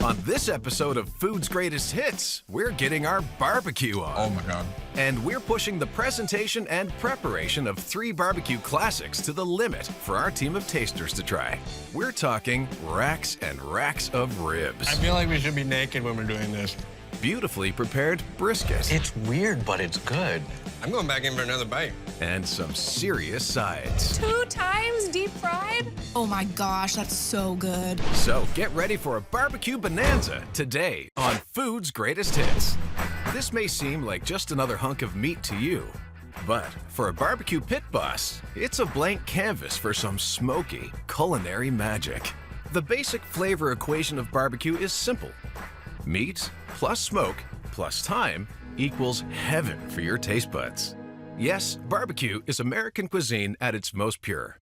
On this episode of Food's Greatest Hits, we're getting our barbecue on. Oh my God. And we're pushing the presentation and preparation of 3 barbecue classics to the limit for our team of tasters to try. We're talking racks and racks of ribs. I feel like we should be naked when we're doing this. Beautifully prepared brisket. It's weird, but it's good. I'm going back in for another bite. And some serious sides. 2 times deep fried? Oh my gosh, that's so good. So get ready for a BBQ Bonanza today on Food's Greatest Hits. This may seem like just another hunk of meat to you, but for a barbecue pit boss, it's a blank canvas for some smoky culinary magic. The basic flavor equation of barbecue is simple. Meat plus smoke plus time equals heaven for your taste buds. Yes, barbecue is American cuisine at its most pure.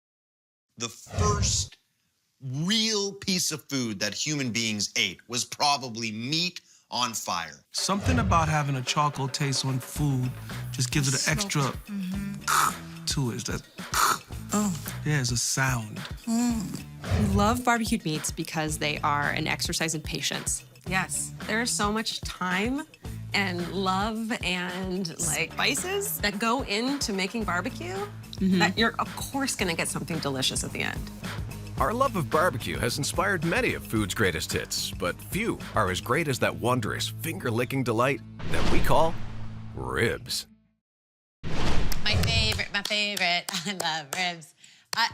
The first real piece of food that human beings ate was probably meat on fire. Something about having a charcoal taste on food just gives it an extra to it. That yeah, it's a sound. We love barbecued meats because they are an exercise in patience. Yes. There's so much time and love and like spices that go into making barbecue that you're of course gonna get something delicious at the end. Our love of barbecue has inspired many of food's greatest hits, but few are as great as that wondrous, finger-licking delight that we call ribs. My favorite. I love ribs.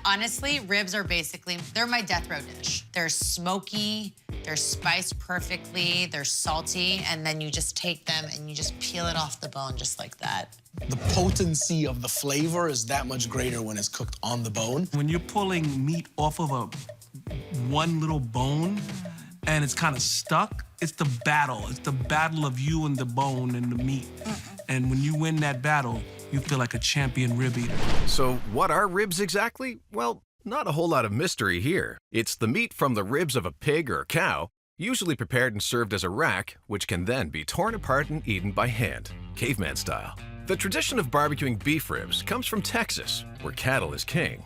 Honestly, ribs are basically, they're my death row dish. They're smoky, they're spiced perfectly, they're salty, and then you just take them and you just peel it off the bone just like that. The potency of the flavor is that much greater when it's cooked on the bone. When you're pulling meat off of one little bone and it's kind of stuck, it's the battle. It's the battle of you and the bone and the meat. And when you win that battle, you feel like a champion rib eater. So what are ribs exactly? Well, not a whole lot of mystery here. It's the meat from the ribs of a pig or cow, usually prepared and served as a rack, which can then be torn apart and eaten by hand, caveman style. The tradition of barbecuing beef ribs comes from Texas, where cattle is king.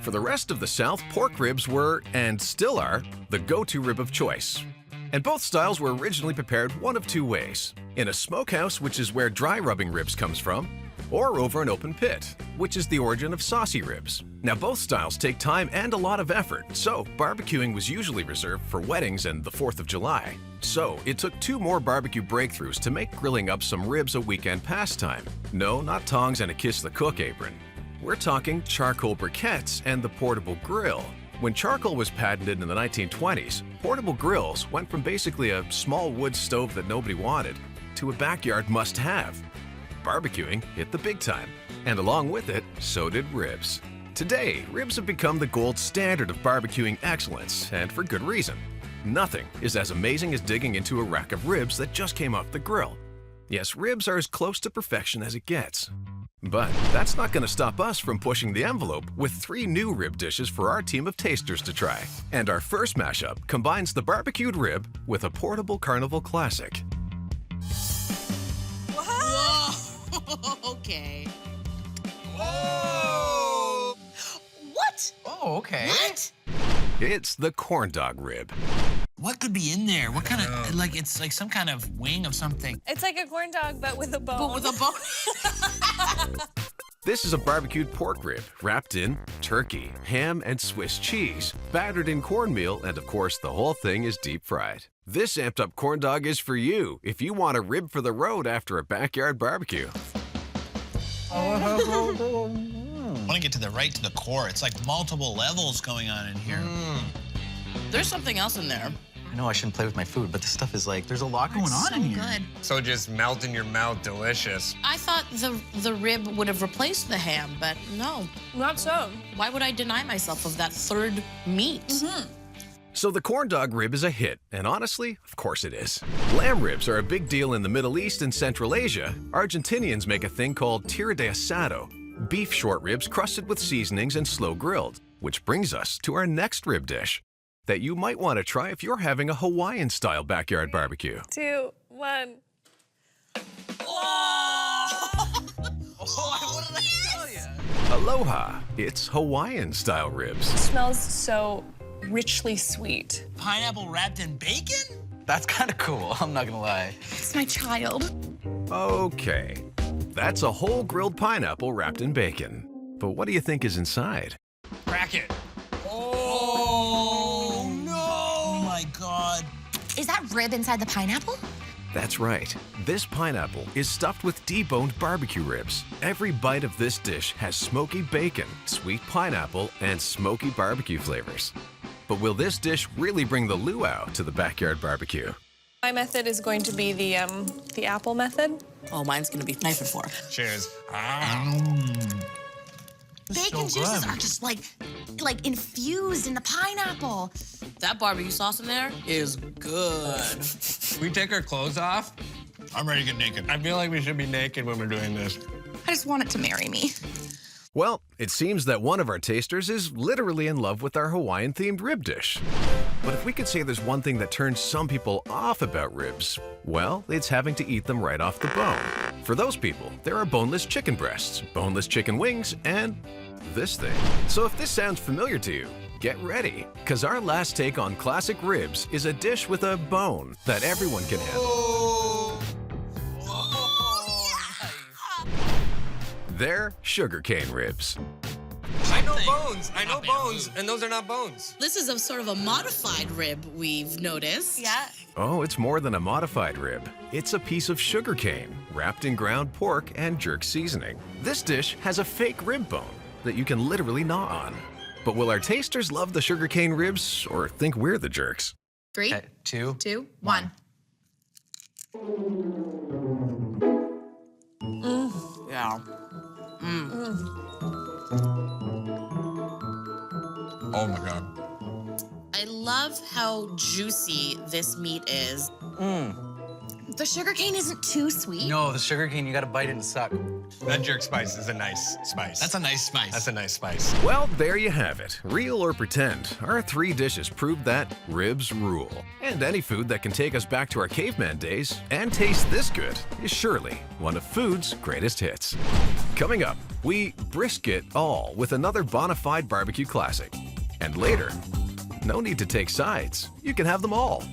For the rest of the South, pork ribs were, and still are, the go-to rib of choice. And both styles were originally prepared one of 2 ways: in a smokehouse, which is where dry rubbing ribs comes from, or over an open pit, which is the origin of saucy ribs. Now, both styles take time and a lot of effort, so barbecuing was usually reserved for weddings and the 4th of July. So it took 2 more barbecue breakthroughs to make grilling up some ribs a weekend pastime. No, not tongs and a kiss the cook apron. We're talking charcoal briquettes and the portable grill. When charcoal was patented in the 1920s, portable grills went from basically a small wood stove that nobody wanted to a backyard must-have. Barbecuing hit the big time, and along with it, so did ribs. Today, ribs have become the gold standard of barbecuing excellence, and for good reason. Nothing is as amazing as digging into a rack of ribs that just came off the grill. Yes, ribs are as close to perfection as it gets. But that's not going to stop us from pushing the envelope with 3 new rib dishes for our team of tasters to try. And our first mashup combines the barbecued rib with a portable carnival classic. Okay. Whoa! What? Oh, okay. What? It's the corn dog rib. What could be in there? What kind of, like, it's like some kind of wing of something. It's like a corn dog, but with a bone. But with a bone? This is a barbecued pork rib wrapped in turkey, ham, and Swiss cheese, battered in cornmeal, and of course, the whole thing is deep fried. This amped up corn dog is for you if you want a rib for the road after a backyard barbecue. I want to get to the core. It's like multiple levels going on in here. There's something else in there. I know I shouldn't play with my food, but this stuff is like, there's a lot going on in here. Good. So just melt in your mouth, delicious. I thought the rib would have replaced the ham, but no. Not so. Why would I deny myself of that third meat? So the corn dog rib is a hit, and honestly, of course it is. Lamb ribs are a big deal in the Middle East and Central Asia. Argentinians make a thing called tira de asado, beef short ribs crusted with seasonings and slow grilled, which brings us to our next rib dish that you might want to try if you're having a Hawaiian-style backyard barbecue. 2, 1. Aloha, it's Hawaiian-style ribs. It smells so richly sweet. Pineapple wrapped in bacon? That's kind of cool, I'm not gonna lie. It's my child. Okay, that's a whole grilled pineapple wrapped in bacon. But what do you think is inside? Crack it. Oh, no! Oh, my God. Is that rib inside the pineapple? That's right. This pineapple is stuffed with deboned barbecue ribs. Every bite of this dish has smoky bacon, sweet pineapple, and smoky barbecue flavors. But will this dish really bring the luau to the backyard barbecue? My method is going to be the apple method. Oh, mine's gonna be knife and fork. Cheers. Bacon juices are just like infused in the pineapple. That barbecue sauce in there is good. We take our clothes off. I'm ready to get naked. I feel like we should be naked when we're doing this. I just want it to marry me. Well, it seems that one of our tasters is literally in love with our Hawaiian-themed rib dish. But if we could say there's one thing that turns some people off about ribs, well, it's having to eat them right off the bone. For those people, there are boneless chicken breasts, boneless chicken wings, and this thing. So if this sounds familiar to you, get ready, because our last take on classic ribs is a dish with a bone that everyone can handle. They're sugarcane ribs. I know bones. I know bones, and those are not bones. This is a sort of a modified rib, we've noticed. Yeah. Oh, it's more than a modified rib. It's a piece of sugarcane wrapped in ground pork and jerk seasoning. This dish has a fake rib bone that you can literally gnaw on. But will our tasters love the sugarcane ribs or think we're the jerks? 3, 2, 2, 1. Yeah. Oh my God. I love how juicy this meat is. The sugarcane isn't too sweet. No, the sugarcane, you gotta bite it and suck. That jerk spice is a nice spice. That's a nice spice. That's a nice spice. Well, there you have it. Real or pretend, our 3 dishes prove that ribs rule. And any food that can take us back to our caveman days and taste this good is surely one of food's greatest hits. Coming up, we brisket all with another bona fide barbecue classic. And later, no need to take sides. You can have them all.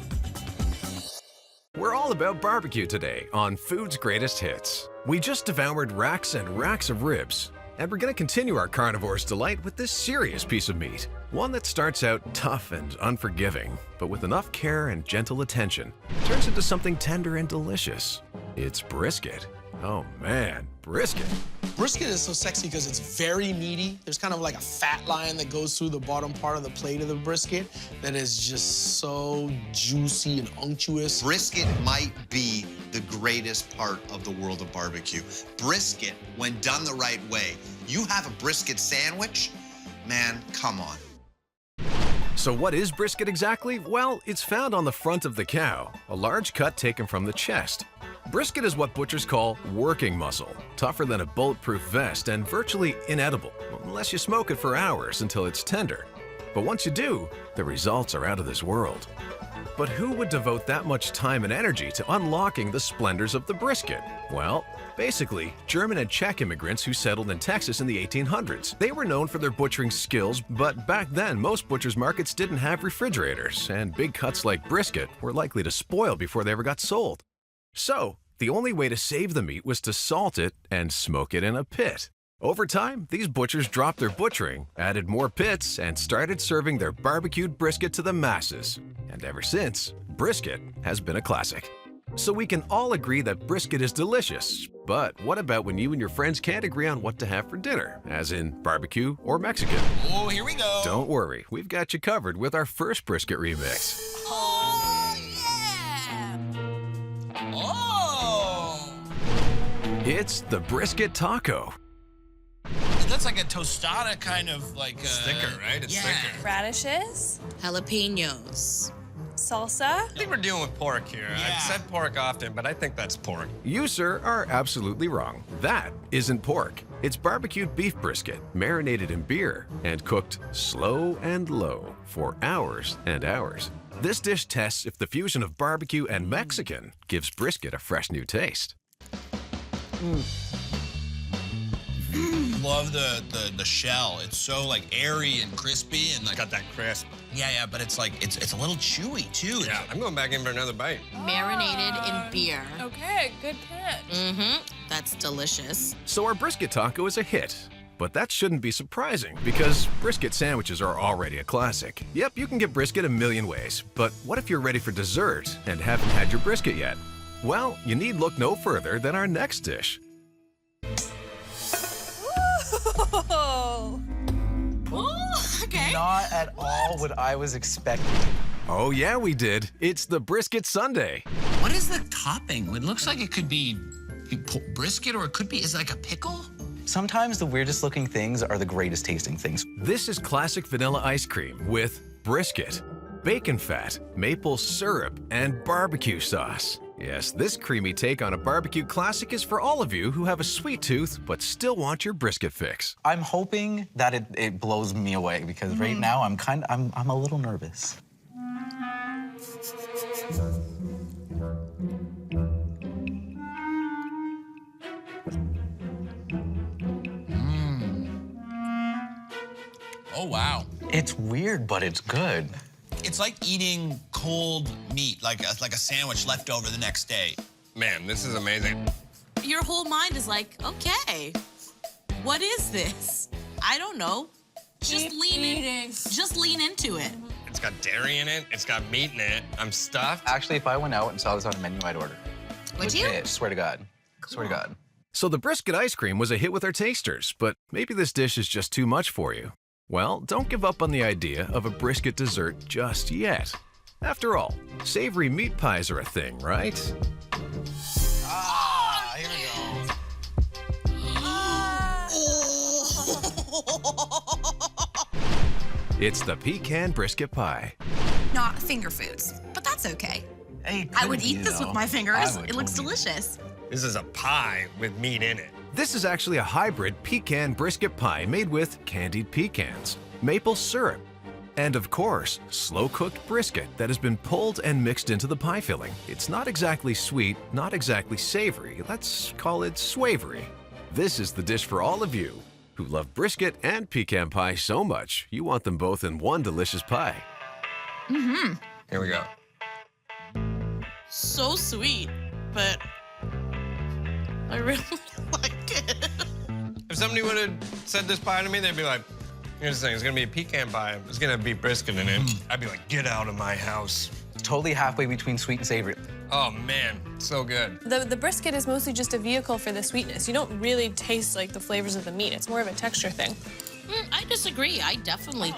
We're all about barbecue today on Food's Greatest Hits. We just devoured racks and racks of ribs, and we're going to continue our carnivore's delight with this serious piece of meat. One that starts out tough and unforgiving, but with enough care and gentle attention, turns into something tender and delicious. It's brisket. Oh man, brisket. Brisket is so sexy because it's very meaty. There's kind of like a fat line that goes through the bottom part of the plate of the brisket that is just so juicy and unctuous. Brisket might be the greatest part of the world of barbecue. Brisket, when done the right way, you have a brisket sandwich, man, come on. So what is brisket exactly? Well, it's found on the front of the cow, a large cut taken from the chest. Brisket is what butchers call working muscle, tougher than a bulletproof vest and virtually inedible, unless you smoke it for hours until it's tender. But once you do, the results are out of this world. But who would devote that much time and energy to unlocking the splendors of the brisket? Well, basically, German and Czech immigrants who settled in Texas in the 1800s. They were known for their butchering skills, but back then, most butchers' markets didn't have refrigerators, and big cuts like brisket were likely to spoil before they ever got sold. So, the only way to save the meat was to salt it and smoke it in a pit. Over time, these butchers dropped their butchering, added more pits, and started serving their barbecued brisket to the masses. And ever since, brisket has been a classic. So we can all agree that brisket is delicious, but what about when you and your friends can't agree on what to have for dinner, as in barbecue or Mexican? Oh, here we go. Don't worry, we've got you covered with our first brisket remix. Oh, yeah. Oh. It's the brisket taco. That's like a tostada kind of like It's thicker, right? It's thicker. Radishes, Jalapenos. salsa. I think we're dealing with pork here. Yeah. I've said pork often, but I think that's pork. You, sir, are absolutely wrong. That isn't pork. It's barbecued beef brisket, marinated in beer, and cooked slow and low for hours and hours. This dish tests if the fusion of barbecue and Mexican gives brisket a fresh new taste. love the shell. It's so like airy and crispy and like Got that crisp. yeah, but it's like it's a little chewy too. Yeah, I'm going back in for another bite. Marinated in beer. Okay, good catch. Mm-hmm. That's delicious. So our brisket taco is a hit. But that shouldn't be surprising, because brisket sandwiches are already a classic. Yep, you can get brisket a million ways, but what if you're ready for dessert and haven't had your brisket yet? Well, you need look no further than our next dish. Oh. Okay. Not at all what I was expecting. Oh yeah, we did. It's the brisket sundae. What is the topping? It looks like it could be brisket or it could be is it like a pickle? Sometimes the weirdest looking things are the greatest tasting things. This is classic vanilla ice cream with brisket, bacon fat, maple syrup, and barbecue sauce. Yes, this creamy take on a barbecue classic is for all of you who have a sweet tooth but still want your brisket fix. I'm hoping that it blows me away because right now I'm a little nervous. Oh wow. It's weird, but it's good. It's like eating cold meat, like a sandwich left over the next day. Man, this is amazing. Your whole mind is like, okay, what is this? I don't know. Just lean into it. It's got dairy in it. It's got meat in it. I'm stuffed. Actually, if I went out and saw this on a menu, I'd order. Would you? Legit, swear to God. Swear to God. So the brisket ice cream was a hit with our tasters, but maybe this dish is just too much for you. Well, don't give up on the idea of a brisket dessert just yet. After all, savory meat pies are a thing, right? Ah, here we go. It's the pecan brisket pie. Not finger foods, but that's okay. Hey, I would eat this with my fingers. It looks totally. delicious. This is a pie with meat in it. This is actually a hybrid pecan brisket pie made with candied pecans, maple syrup, and of course, slow-cooked brisket that has been pulled and mixed into the pie filling. It's not exactly sweet, not exactly savory. Let's call it swavory. This is the dish for all of you who love brisket and pecan pie so much you want them both in one delicious pie. Mm-hmm. Here we go. So sweet, but I really like it. If somebody would have said this pie to me, they'd be like, here's the thing, it's gonna be a pecan pie. It's gonna be brisket in it. I'd be like, get out of my house. Totally halfway between sweet and savory. Oh man, so good. The brisket is mostly just a vehicle for the sweetness. You don't really taste like the flavors of the meat. It's more of a texture thing. I disagree. I definitely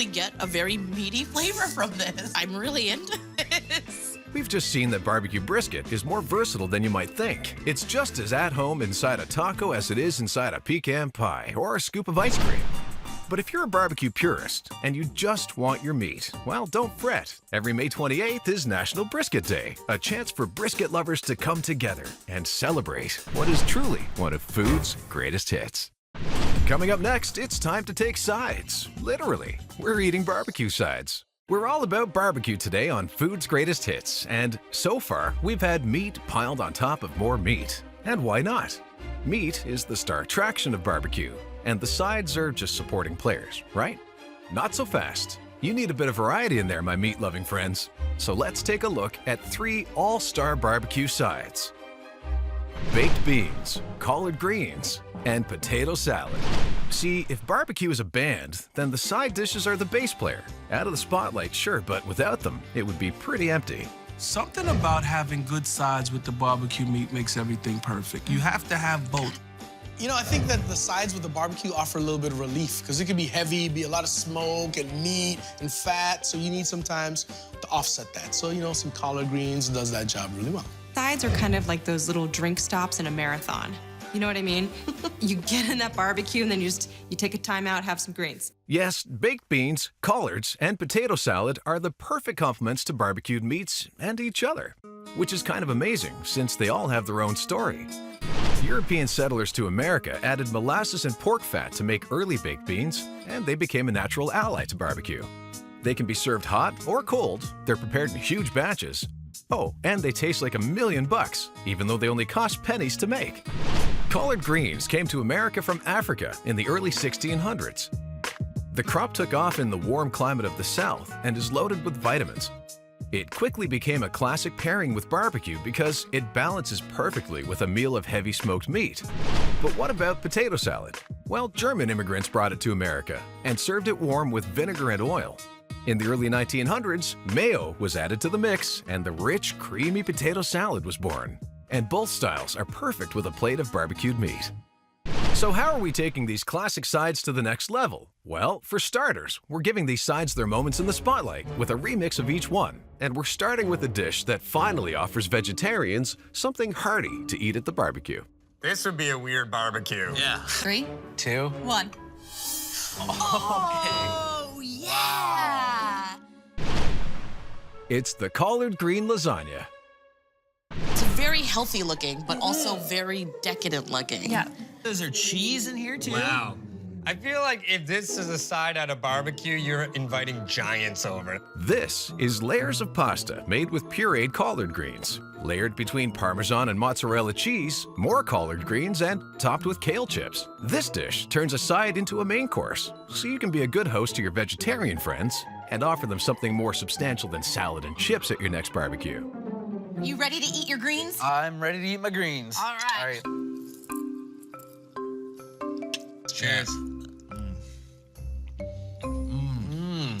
get a very meaty flavor from this. I'm really into this. We've just seen that barbecue brisket is more versatile than you might think. It's just as at home inside a taco as it is inside a pecan pie or a scoop of ice cream. But if you're a barbecue purist and you just want your meat, well, don't fret. Every May 28th is National Brisket Day, a chance for brisket lovers to come together and celebrate what is truly one of food's greatest hits. Coming up next, it's time to take sides. Literally, we're eating barbecue sides. We're all about barbecue today on Food's Greatest Hits, and so far, we've had meat piled on top of more meat. And why not? Meat is the star attraction of barbecue, and the sides are just supporting players, right? Not so fast. You need a bit of variety in there, my meat-loving friends. So let's take a look at 3 all-star barbecue sides. Baked beans, collard greens, and potato salad. See, if barbecue is a band, then the side dishes are the bass player. Out of the spotlight, sure, but without them, it would be pretty empty. Something about having good sides with the barbecue meat makes everything perfect. You have to have both. You know, I think that the sides with the barbecue offer a little bit of relief because it can be heavy, be a lot of smoke and meat and fat, so you need sometimes to offset that. So, you know, some collard greens does that job really well. Sides are kind of like those little drink stops in a marathon. You know what I mean? You get in that barbecue and then you take a time out, have some greens. Yes, baked beans, collards, and potato salad are the perfect complements to barbecued meats and each other, which is kind of amazing since they all have their own story. European settlers to America added molasses and pork fat to make early baked beans, and they became a natural ally to barbecue. They can be served hot or cold, they're prepared in huge batches. Oh, and they taste like $1 million, even though they only cost pennies to make. Collard greens came to America from Africa in the early 1600s. The crop took off in the warm climate of the South and is loaded with vitamins. It quickly became a classic pairing with barbecue because it balances perfectly with a meal of heavy smoked meat. But what about potato salad? Well, German immigrants brought it to America and served it warm with vinegar and oil. In the early 1900s, mayo was added to the mix and the rich, creamy potato salad was born. And both styles are perfect with a plate of barbecued meat. So how are we taking these classic sides to the next level? Well, for starters, we're giving these sides their moments in the spotlight with a remix of each one. And we're starting with a dish that finally offers vegetarians something hearty to eat at the barbecue. This would be a weird barbecue. Yeah. 3, 2. 1. Oh, yeah. It's the collard green lasagna. It's very healthy looking, but also very decadent looking. Yeah. Is there cheese in here too? Wow. I feel like if this is a side at a barbecue, you're inviting giants over. This is layers of pasta made with pureed collard greens, layered between Parmesan and mozzarella cheese, more collard greens, and topped with kale chips. This dish turns a side into a main course, so you can be a good host to your vegetarian friends and offer them something more substantial than salad and chips at your next barbecue. You ready to eat your greens? I'm ready to eat my greens. All right. Cheers.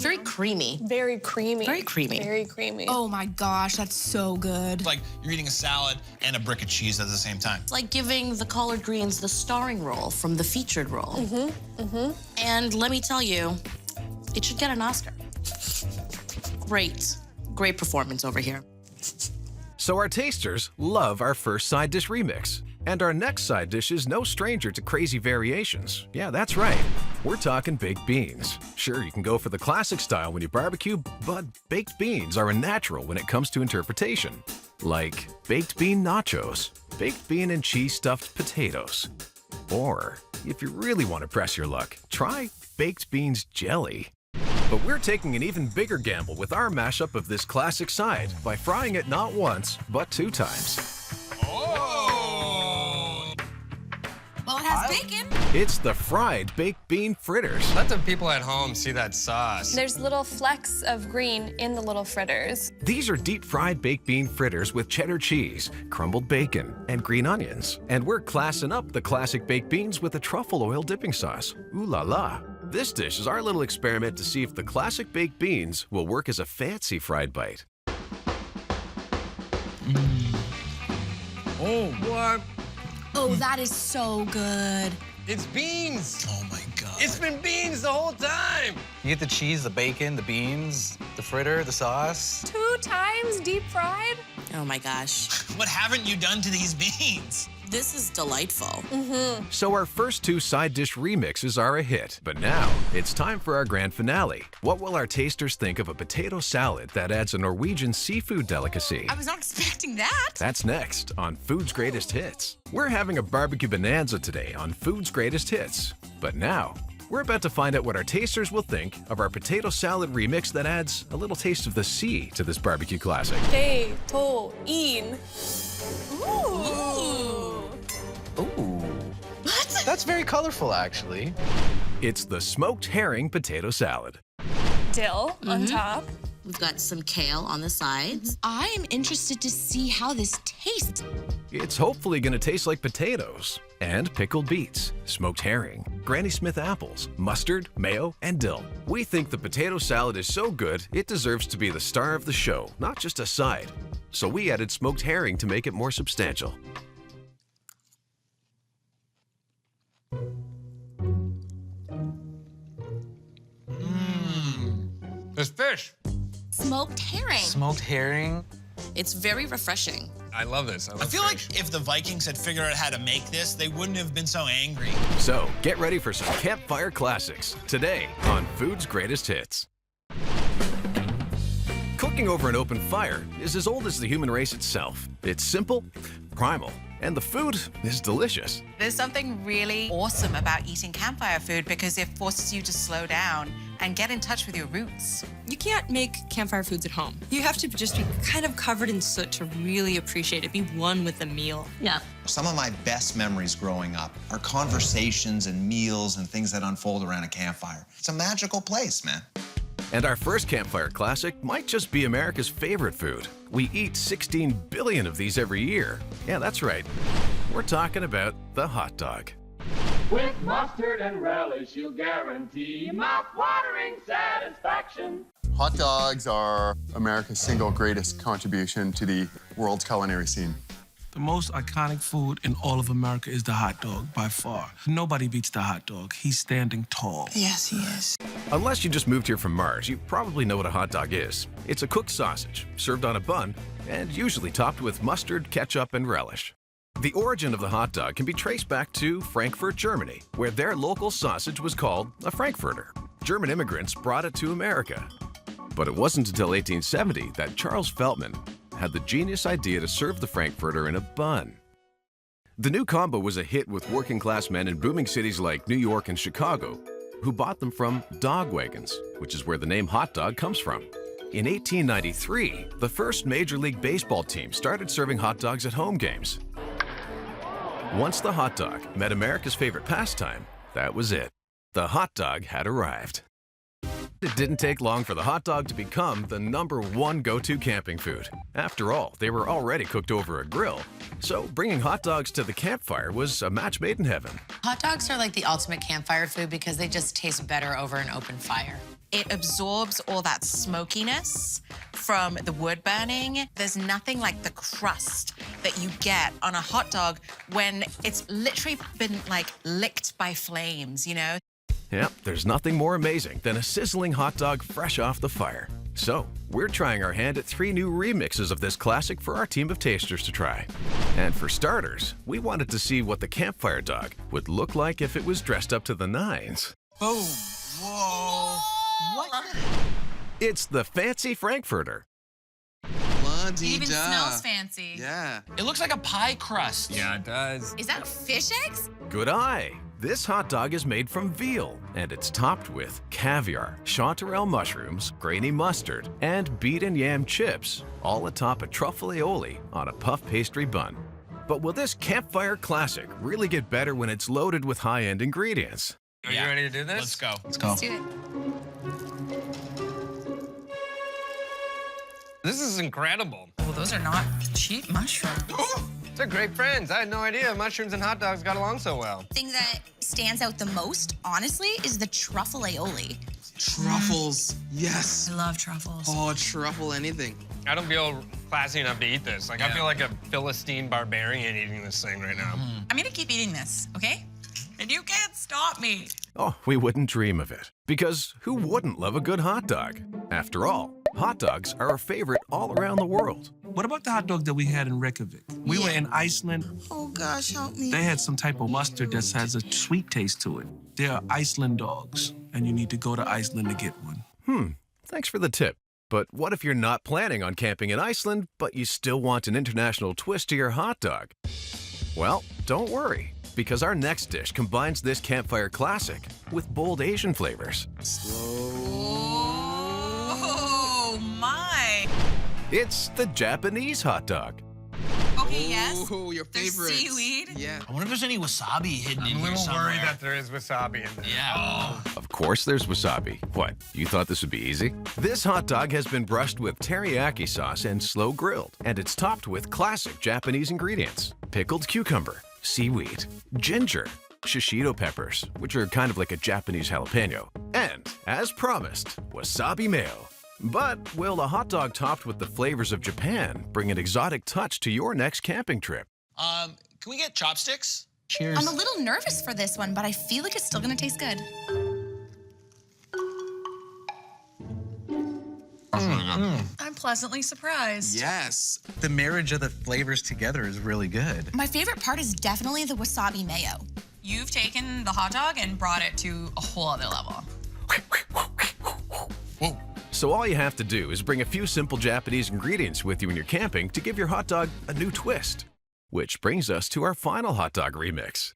Very creamy. Very creamy. Very creamy. Very creamy. Oh my gosh, that's so good. It's like you're eating a salad and a brick of cheese at the same time. It's like giving the collard greens the starring role from the featured role. And let me tell you, it should get an Oscar. Great performance over here. So our tasters love our first side dish remix. And our next side dish is no stranger to crazy variations. Yeah, that's right. We're talking baked beans. Sure, you can go for the classic style when you barbecue, but baked beans are a natural when it comes to interpretation. Like baked bean nachos, baked bean and cheese stuffed potatoes. Or, if you really want to press your luck, try baked beans jelly. But we're taking an even bigger gamble with our mashup of this classic side by frying it not once, but 2 times. Well, it has bacon. It's the fried baked bean fritters. Let the people at home see that sauce. There's little flecks of green in the little fritters. These are deep-fried baked bean fritters with cheddar cheese, crumbled bacon, and green onions. And we're classing up the classic baked beans with a truffle oil dipping sauce. Ooh la la. This dish is our little experiment to see if the classic baked beans will work as a fancy fried bite. Oh, what? Oh, that is so good. It's beans. Oh my God. It's been beans the whole time. You get the cheese, the bacon, the beans, the fritter, the sauce. 2 times deep fried? Oh my gosh. What haven't you done to these beans? This is delightful. So our first 2 side dish remixes are a hit. But now, it's time for our grand finale. What will our tasters think of a potato salad that adds a Norwegian seafood delicacy? I was not expecting that. That's next on Food's Greatest Hits. We're having a barbecue bonanza today on Food's Greatest Hits. But now, we're about to find out what our tasters will think of our potato salad remix that adds a little taste of the sea to this barbecue classic. Potato-in. Ooh. Ooh. That's very colorful, actually. It's the smoked herring potato salad. Dill on top. We've got some kale on the sides. I am interested to see how this tastes. It's hopefully going to taste like potatoes and pickled beets, smoked herring, Granny Smith apples, mustard, mayo, and dill. We think the potato salad is so good, it deserves to be the star of the show, not just a side. So we added smoked herring to make it more substantial. There's fish. Smoked herring. Smoked herring. It's very refreshing. I love this. I feel like if the Vikings had figured out how to make this, they wouldn't have been so angry. So get ready for some Campfire classics today on Food's Greatest Hits. Cooking over an open fire is as old as the human race itself. It's simple, primal, and the food is delicious. There's something really awesome about eating campfire food because it forces you to slow down and get in touch with your roots. You can't make campfire foods at home. You have to just be kind of covered in soot to really appreciate it, be one with the meal. Yeah. Some of my best memories growing up are conversations and meals and things that unfold around a campfire. It's a magical place, man. And our first campfire classic might just be America's favorite food. We eat 16 billion of these every year. Yeah, that's right. We're talking about the hot dog. With mustard and relish, you'll guarantee mouth-watering satisfaction. Hot dogs are America's single greatest contribution to the world's culinary scene. The most iconic food in all of America is the hot dog, by far. Nobody beats the hot dog. He's standing tall. Yes, he is. Unless you just moved here from Mars, you probably know what a hot dog is. It's a cooked sausage, served on a bun, and usually topped with mustard, ketchup, and relish. The origin of the hot dog can be traced back to Frankfurt, Germany, where their local sausage was called a Frankfurter. German immigrants brought it to America. But it wasn't until 1870 that Charles Feltman had the genius idea to serve the Frankfurter in a bun. The new combo was a hit with working-class men in booming cities like New York and Chicago, who bought them from dog wagons, which is where the name hot dog comes from. In 1893, the first Major League Baseball team started serving hot dogs at home games. Once the hot dog met America's favorite pastime, that was it. The hot dog had arrived. It didn't take long for the hot dog to become the #1 go-to camping food. After all, they were already cooked over a grill, so bringing hot dogs to the campfire was a match made in heaven. Hot dogs are like the ultimate campfire food because they just taste better over an open fire. It absorbs all that smokiness from the wood burning. There's nothing like the crust that you get on a hot dog when it's literally been like licked by flames, you know? Yep, there's nothing more amazing than a sizzling hot dog fresh off the fire. So, we're trying our hand at 3 new remixes of this classic for our team of tasters to try. And for starters, we wanted to see what the campfire dog would look like if it was dressed up to the nines. Boom. Whoa. What? It's the fancy Frankfurter. It even smells fancy. Yeah. It looks like a pie crust. Yeah, it does. Is that fish eggs? Good eye! This hot dog is made from veal, and it's topped with caviar, chanterelle mushrooms, grainy mustard, and beet and yam chips, all atop a truffle aioli on a puff pastry bun. But will this campfire classic really get better when it's loaded with high-end ingredients? Are you ready to do this? Let's go. Let's do it. This is incredible. Well, those are not cheap mushrooms. They're great friends. I had no idea mushrooms and hot dogs got along so well. The thing that stands out the most, honestly, is the truffle aioli. Truffles, yes. I love truffles. Oh, truffle anything. I don't feel classy enough to eat this. Like, I feel like a Philistine barbarian eating this thing right now. I'm gonna keep eating this, okay? And you can't stop me. Oh, we wouldn't dream of it. Because who wouldn't love a good hot dog? After all, hot dogs are a favorite all around the world. What about the hot dog that we had in Reykjavik? We were in Iceland. Oh, gosh, help me. They had some type of mustard that has a sweet taste to it. They are Iceland dogs, and you need to go to Iceland to get one. Thanks for the tip. But what if you're not planning on camping in Iceland, but you still want an international twist to your hot dog? Well, don't worry, because our next dish combines this campfire classic with bold Asian flavors. Oh, my. It's the Japanese hot dog. Okay, yes. Oh, your There's favorite. seaweed. Yeah. I wonder if there's any wasabi hidden in I'm a here little somewhere. worried that there is wasabi in there. Yeah. Of course there's wasabi. What, you thought this would be easy? This hot dog has been brushed with teriyaki sauce and slow grilled, and it's topped with classic Japanese ingredients: pickled cucumber, seaweed, ginger, shishito peppers, which are kind of like a Japanese jalapeno, and, as promised, wasabi mayo. But will a hot dog topped with the flavors of Japan bring an exotic touch to your next camping trip? Can we get chopsticks? Cheers. I'm a little nervous for this one, but I feel like it's still gonna taste good. I'm pleasantly surprised. Yes. The marriage of the flavors together is really good. My favorite part is definitely the wasabi mayo. You've taken the hot dog and brought it to a whole other level. So all you have to do is bring a few simple Japanese ingredients with you when you're camping to give your hot dog a new twist. Which brings us to our final hot dog remix.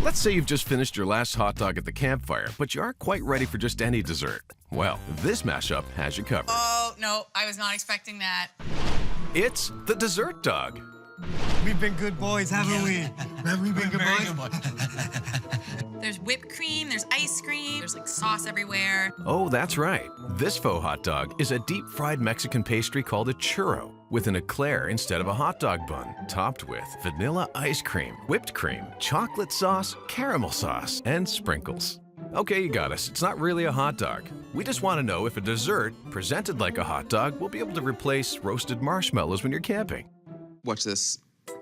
Let's say you've just finished your last hot dog at the campfire, but you aren't quite ready for just any dessert. Well, this mashup has you covered. Oh, no, I was not expecting that. It's the dessert dog. We've been good boys, haven't we? Have we been good boys? There's whipped cream, there's ice cream, there's like sauce everywhere. Oh, that's right. This faux hot dog is a deep-fried Mexican pastry called a churro, with an eclair instead of a hot dog bun, topped with vanilla ice cream, whipped cream, chocolate sauce, caramel sauce, and sprinkles. Okay, you got us. It's not really a hot dog. We just want to know if a dessert presented like a hot dog will be able to replace roasted marshmallows when you're camping. Watch this.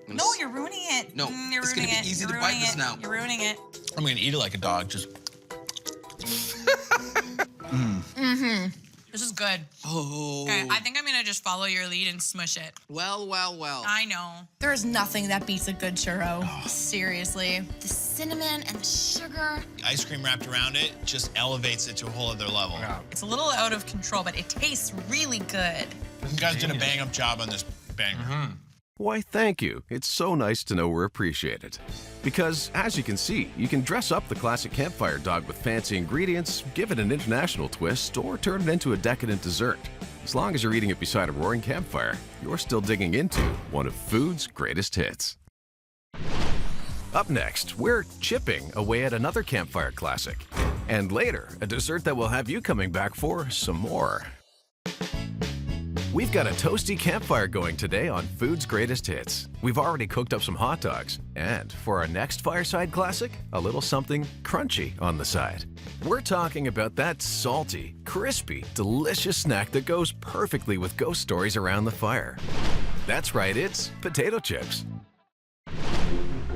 No, you're ruining it. No, you're it's gonna ruining be it. easy You're to bite ruining this it. now. You're ruining it. I'm gonna eat it like a dog, just. This is good. Oh. Okay, I think I'm gonna just follow your lead and smush it. Well, well, well. I know. There is nothing that beats a good churro. Seriously. The cinnamon and the sugar. Ice cream wrapped around it just elevates it to a whole other level. It's a little out of control, but it tastes really good. You guys did a bang-up job on this banger. Why, thank you. It's so nice to know we're appreciated. Because, as you can see, you can dress up the classic campfire dog with fancy ingredients, give it an international twist, or turn it into a decadent dessert. As long as you're eating it beside a roaring campfire, you're still digging into one of food's greatest hits. Up next, we're chipping away at another campfire classic. And later, a dessert that will have you coming back for some more. We've got a toasty campfire going today on Food's Greatest Hits. We've already cooked up some hot dogs. And for our next fireside classic, a little something crunchy on the side. We're talking about that salty, crispy, delicious snack that goes perfectly with ghost stories around the fire. That's right, it's potato chips.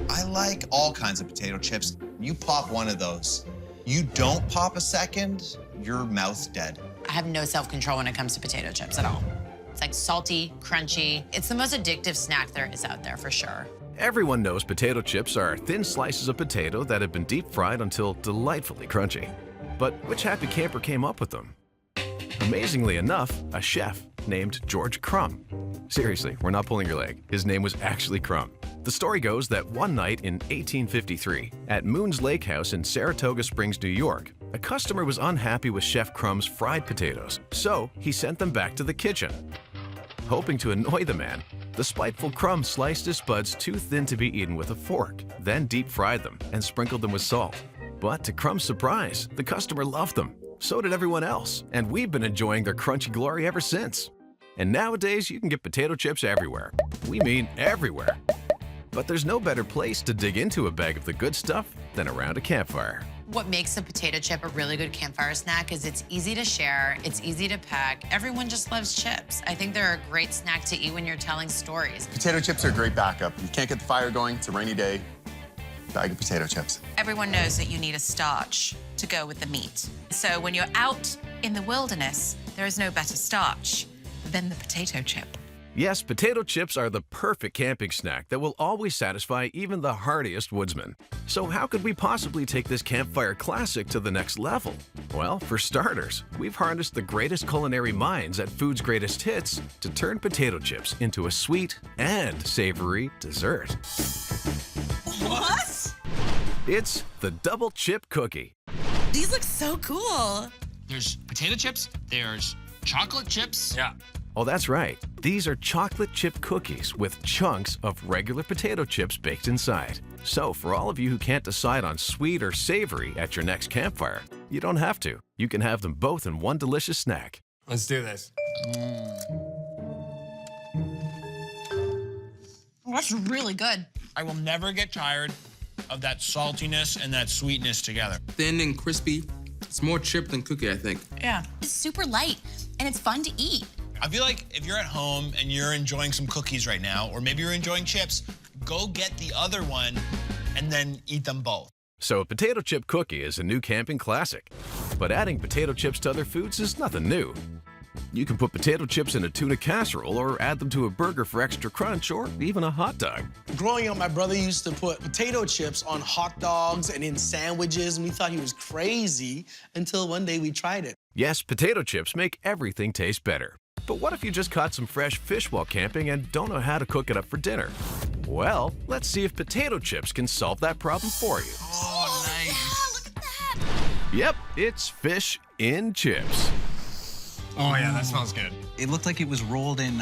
I like all kinds of potato chips. You pop one of those. You don't pop a second, your mouth's dead. I have no self-control when it comes to potato chips at all. It's like salty, crunchy. It's the most addictive snack there is out there for sure. Everyone knows potato chips are thin slices of potato that have been deep fried until delightfully crunchy. But which happy camper came up with them? Amazingly enough, a chef named George Crumb. Seriously, we're not pulling your leg. His name was actually Crumb. The story goes that one night in 1853, at Moon's Lake House in Saratoga Springs, New York, a customer was unhappy with Chef Crumb's fried potatoes, so he sent them back to the kitchen. Hoping to annoy the man, the spiteful Crumb sliced his spuds too thin to be eaten with a fork, then deep-fried them and sprinkled them with salt. But to Crumb's surprise, the customer loved them. So did everyone else, and we've been enjoying their crunchy glory ever since. And nowadays, you can get potato chips everywhere. We mean everywhere. But there's no better place to dig into a bag of the good stuff than around a campfire. What makes a potato chip a really good campfire snack is it's easy to share, it's easy to pack. Everyone just loves chips. I think they're a great snack to eat when you're telling stories. Potato chips are a great backup. You can't get the fire going, it's a rainy day, bag of potato chips. Everyone knows that you need a starch to go with the meat. So when you're out in the wilderness, there is no better starch than the potato chip. Yes, potato chips are the perfect camping snack that will always satisfy even the hardiest woodsman. So how could we possibly take this campfire classic to the next level? Well, for starters, we've harnessed the greatest culinary minds at Food's Greatest Hits to turn potato chips into a sweet and savory dessert. What? It's the double chip cookie. These look so cool. There's potato chips, there's chocolate chips. Yeah. Oh, that's right. These are chocolate chip cookies with chunks of regular potato chips baked inside. So for all of you who can't decide on sweet or savory at your next campfire, you don't have to. You can have them both in one delicious snack. Let's do this. That's really good. I will never get tired of that saltiness and that sweetness together. Thin and crispy. It's more chip than cookie, I think. Yeah. It's super light and it's fun to eat. I feel like if you're at home and you're enjoying some cookies right now, or maybe you're enjoying chips, go get the other one and then eat them both. So a potato chip cookie is a new camping classic. But adding potato chips to other foods is nothing new. You can put potato chips in a tuna casserole or add them to a burger for extra crunch or even a hot dog. Growing up, my brother used to put potato chips on hot dogs and in sandwiches, and we thought he was crazy until one day we tried it. Yes, potato chips make everything taste better. But what if you just caught some fresh fish while camping and don't know how to cook it up for dinner? Well, let's see if potato chips can solve that problem for you. Oh, nice. Look at that. Yep, it's fish in chips. Oh yeah, that smells good. It looked like it was rolled in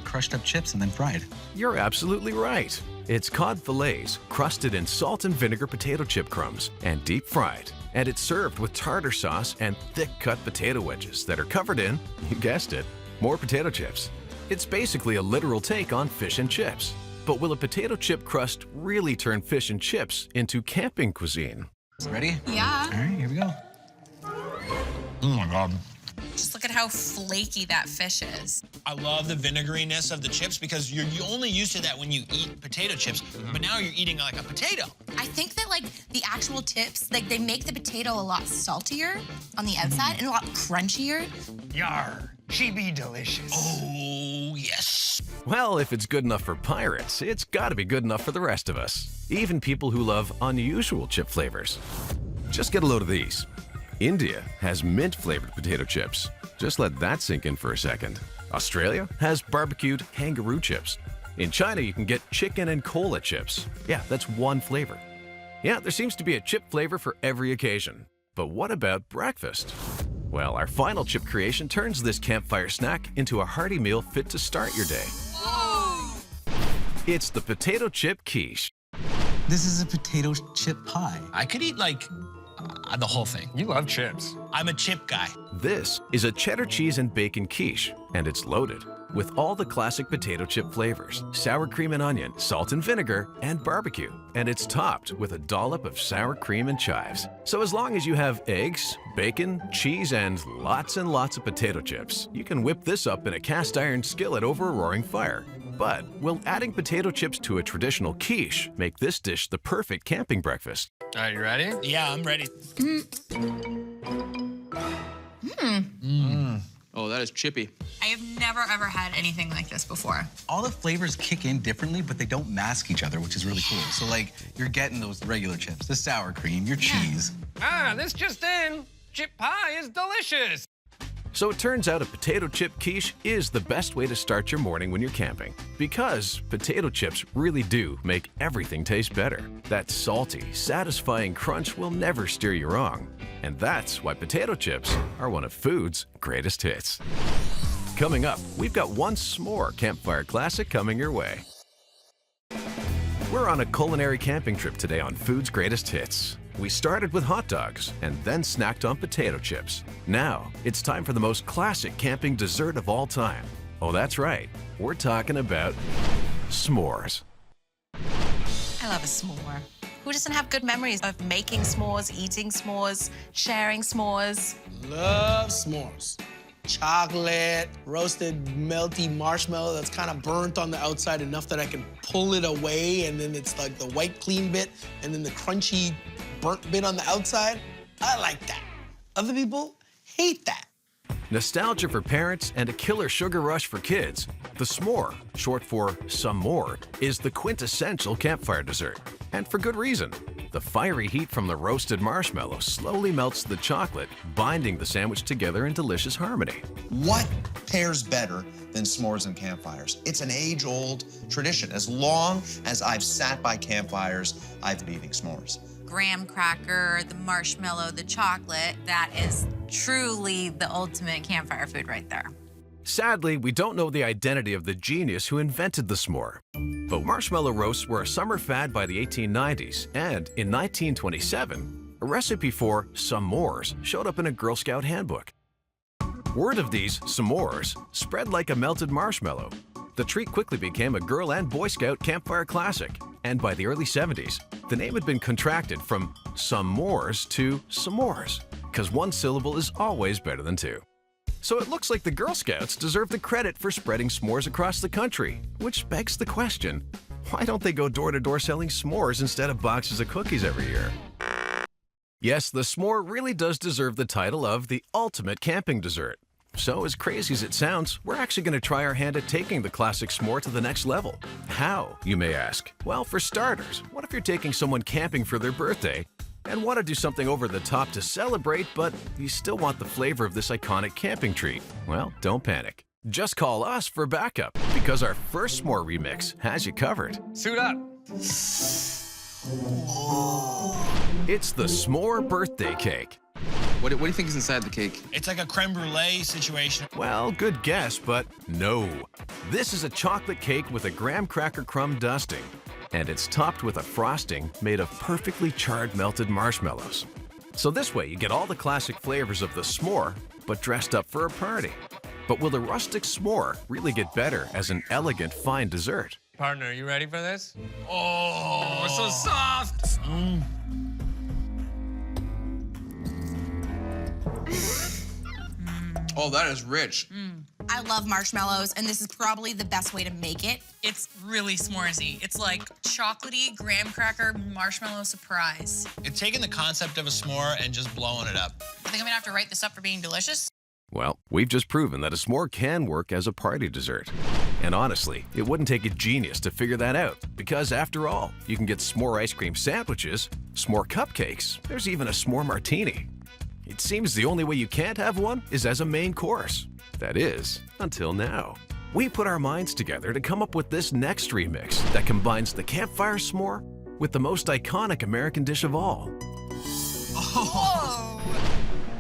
crushed up chips and then fried. You're absolutely right. It's cod fillets crusted in salt and vinegar potato chip crumbs and deep fried. And it's served with tartar sauce and thick-cut potato wedges that are covered in, you guessed it, more potato chips. It's basically a literal take on fish and chips. But will a potato chip crust really turn fish and chips into camping cuisine? Ready? Yeah. All right, here we go. Oh my God. Just look at how flaky that fish is. I love the vinegariness of the chips because you're only used to that when you eat potato chips, but now you're eating like a potato. I think that like the actual tips, like they make the potato a lot saltier on the outside and a lot crunchier. Yar, she be delicious. Oh, yes. Well, if it's good enough for pirates, it's gotta be good enough for the rest of us. Even people who love unusual chip flavors. Just get a load of these. India has mint-flavored potato chips. Just let that sink in for a second. Australia has barbecued kangaroo chips. In China, you can get chicken and cola chips. Yeah, that's one flavor. Yeah, there seems to be a chip flavor for every occasion. But what about breakfast? Well, our final chip creation turns this campfire snack into a hearty meal fit to start your day. It's the potato chip quiche. This is a potato chip pie. I could eat like the whole thing. You love chips. I'm a chip guy. This is a cheddar cheese and bacon quiche, and it's loaded with all the classic potato chip flavors, sour cream and onion, salt and vinegar, and barbecue. And it's topped with a dollop of sour cream and chives. So as long as you have eggs, bacon, cheese, and lots of potato chips, you can whip this up in a cast iron skillet over a roaring fire. But will adding potato chips to a traditional quiche make this dish the perfect camping breakfast? All right, you ready? Yeah, I'm ready. Oh, that is chippy. I have never ever had anything like this before. All the flavors kick in differently, but they don't mask each other, which is really cool. So like, you're getting those regular chips, the sour cream, your cheese. Ah, this just in. Chip pie is delicious. So it turns out a potato chip quiche is the best way to start your morning when you're camping, because potato chips really do make everything taste better. That salty, satisfying crunch will never steer you wrong. And that's why potato chips are one of food's greatest hits. Coming up, we've got one s'more campfire classic coming your way. We're on a culinary camping trip today on Food's Greatest Hits. We started with hot dogs and then snacked on potato chips. Now, it's time for the most classic camping dessert of all time. Oh, that's right. We're talking about s'mores. I love a s'more. Who doesn't have good memories of making s'mores, eating s'mores, sharing s'mores? Love s'mores. Chocolate, roasted, melty marshmallow that's kind of burnt on the outside enough that I can pull it away, and then it's like the white clean bit, and then the crunchy burnt bit on the outside. I like that. Other people hate that. Nostalgia for parents and a killer sugar rush for kids. The s'more, short for some more, is the quintessential campfire dessert. And for good reason. The fiery heat from the roasted marshmallow slowly melts the chocolate, binding the sandwich together in delicious harmony. What pairs better than s'mores and campfires? It's an age-old tradition. As long as I've sat by campfires, I've been eating s'mores. Graham cracker, the marshmallow, the chocolate, that is truly the ultimate campfire food right there. Sadly, we don't know the identity of the genius who invented the s'more. But marshmallow roasts were a summer fad by the 1890s, and in 1927, a recipe for s'mores showed up in a Girl Scout handbook. Word of these s'mores spread like a melted marshmallow. The treat quickly became a Girl and Boy Scout campfire classic, and by the early 70s, the name had been contracted from s'mores to s'mores, because one syllable is always better than two. So it looks like the Girl Scouts deserve the credit for spreading s'mores across the country, which begs the question, why don't they go door to door selling s'mores instead of boxes of cookies every year? Yes, the s'more really does deserve the title of the ultimate camping dessert. So as crazy as it sounds, we're actually going to try our hand at taking the classic s'more to the next level. How, you may ask? Well, for starters, what if you're taking someone camping for their birthday and want to do something over the top to celebrate, but you still want the flavor of this iconic camping treat? Well, don't panic. Just call us for backup, because our first s'more remix has you covered. Suit up. It's the s'more birthday cake. What do you think is inside the cake? It's like a creme brulee situation. Well, good guess, but no. This is a chocolate cake with a graham cracker crumb dusting, and it's topped with a frosting made of perfectly charred melted marshmallows. So this way you get all the classic flavors of the s'more, but dressed up for a party. But will the rustic s'more really get better as an elegant, fine dessert? Partner, are you ready for this? Oh, it's so soft. Oh, that is rich. I love marshmallows, and this is probably the best way to make it. It's really s'moresy. It's like chocolatey graham cracker marshmallow surprise. It's taking the concept of a s'more and just blowing it up. I think I'm gonna have to write this up for being delicious. Well, we've just proven that a s'more can work as a party dessert. And honestly, it wouldn't take a genius to figure that out, because after all, you can get s'more ice cream sandwiches, s'more cupcakes, there's even a s'more martini. It seems the only way you can't have one is as a main course. That is, until now. We put our minds together to come up with this next remix that combines the campfire s'more with the most iconic American dish of all. Oh.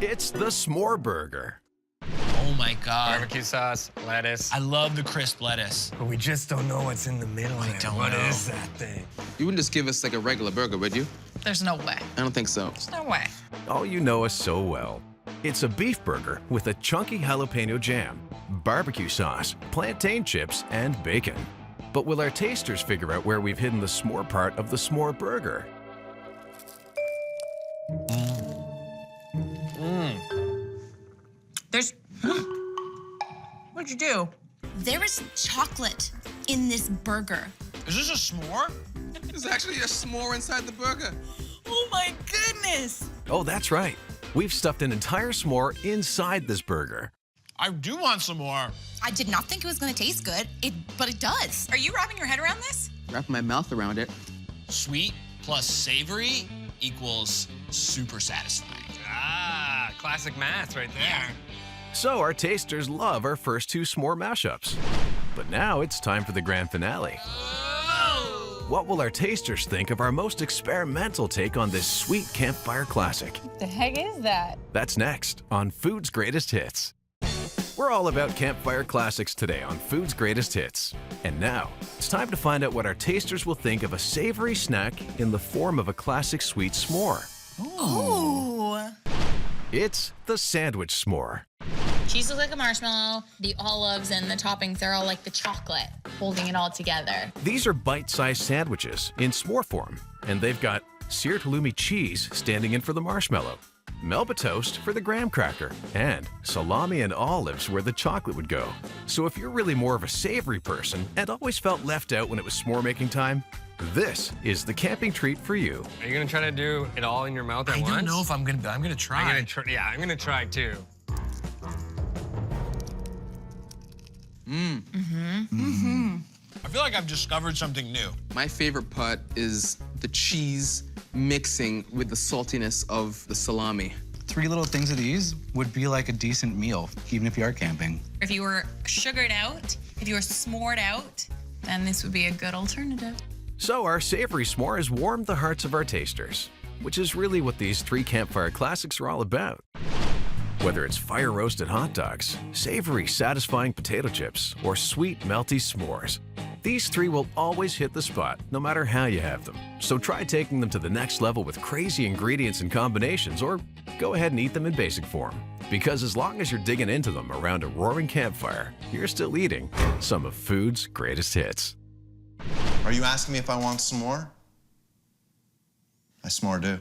It's the s'more burger. Oh my God. Barbecue sauce, lettuce. I love the crisp lettuce. But we just don't know what's in the middle. I don't What know. is that thing? You wouldn't just give us like a regular burger, would you? There's no way. I don't think so. There's no way. Oh, you know us so well. It's a beef burger with a chunky jalapeno jam, barbecue sauce, plantain chips, and bacon. But will our tasters figure out where we've hidden the s'more part of the s'more burger? There's... What'd you do? There is chocolate in this burger. Is this a s'more? There's actually a s'more inside the burger. Oh my goodness! Oh, that's right. We've stuffed an entire s'more inside this burger. I do want some more. I did not think it was gonna taste good, but it does. Are you wrapping your head around this? Wrap my mouth around it. Sweet plus savory equals super satisfying. Ah, classic math right there. So our tasters love our first two s'more mashups. But now it's time for the grand finale. What will our tasters think of our most experimental take on this sweet campfire classic? The heck is that? That's next on Food's Greatest Hits. We're all about campfire classics today on Food's Greatest Hits. And now, it's time to find out what our tasters will think of a savory snack in the form of a classic sweet s'more. Ooh. It's the sandwich s'more. Cheese looks like a marshmallow. The olives and the toppings, they're all like the chocolate, holding it all together. These are bite-sized sandwiches in s'more form, and they've got seared halloumi cheese standing in for the marshmallow, Melba toast for the graham cracker, and salami and olives where the chocolate would go. So if you're really more of a savory person and always felt left out when it was s'more making time, this is the camping treat for you. Are you gonna try to do it all in your mouth at once? I don't know if I'm gonna try. I'm gonna try too. I feel like I've discovered something new. My favorite part is the cheese mixing with the saltiness of the salami. 3 little things of these would be like a decent meal, even if you are camping. If you were sugared out, if you were s'mored out, then this would be a good alternative. So our savory s'more has warmed the hearts of our tasters, which is really what these 3 campfire classics are all about. Whether it's fire-roasted hot dogs, savory, satisfying potato chips, or sweet, melty s'mores, these 3 will always hit the spot, no matter how you have them. So try taking them to the next level with crazy ingredients and combinations, or go ahead and eat them in basic form. Because as long as you're digging into them around a roaring campfire, you're still eating some of food's greatest hits. Are you asking me if I want some more? I s'more do.